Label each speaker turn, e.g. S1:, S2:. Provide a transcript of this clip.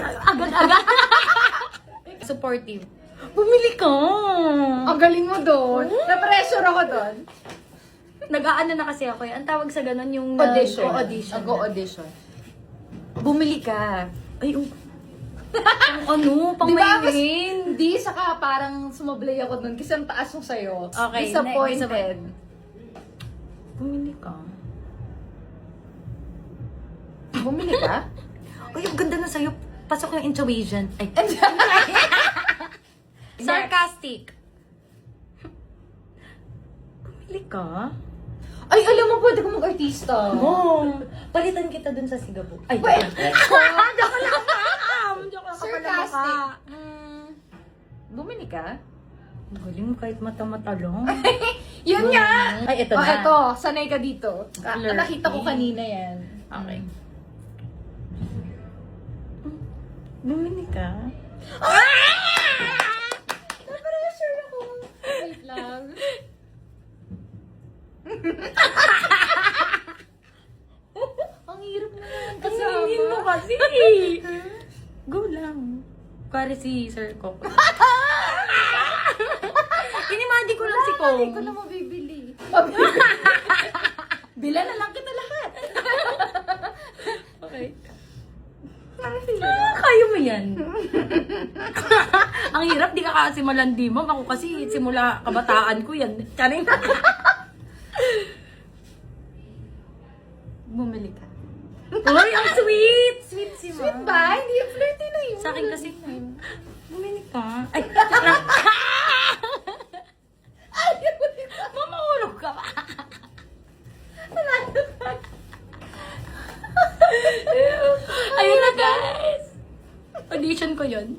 S1: Agad-agad. Supportive. Bumili ka.
S2: Ang galing mo doon. Na-pressure ako doon.
S1: Nag-aano na kasi ako eh. Ang tawag sa ganun yung
S2: Audition.
S1: audition.
S2: Nag-audition. Bumili ka.
S1: Ay, pang pang
S2: Di ba,
S1: maywin.
S2: Hindi, saka parang sumablay ako doon kasi ang taas yung sa'yo.
S1: Okay,
S2: Disappointed.
S1: Bumili ka.
S2: Bumili ka?
S1: Ay, ang ganda na sa'yo. Pasok yung intuition. Ay. Sarcastic. Bumili ka?
S2: Ay, alam mo, pwede ko mag-artista.
S1: Palitan kita dun sa Sigabo. Ay,
S2: Wait.
S1: Joke lang, ma'am. Joke lang.
S2: Sarcastic. Bumili ka?
S1: Ang galing mo kahit mata-mata lang.
S2: Yun nga!
S1: Ay, ito na.
S2: Ito, sanay ka dito.
S1: Color.
S2: Nakita ko kanina yan.
S1: Okay. Bumili ka?
S2: Na-pressure ako. Wait lang. Ang hirap na yan.
S1: Kasama mo kasi. Go lang. Pare si Sir Coco. Inimadi ko lang si Kong.
S2: Hindi ko na mabibili. Bila na lang kita lahat.
S1: Okay. Kaya mo yan. Ang hirap, di ka kasi malandi, ma'am. Ako kasi simula kabataan ko yan. Charing.
S2: Bumili ka.
S1: Uy, ang sweet! Sweet si ma'am.
S2: Sweet ba? Hindi yung flirty na yun.
S1: Sa akin kasi, bumili ka. Ay, mamahulog ka ba? Ayun na guys. Audition ko yun.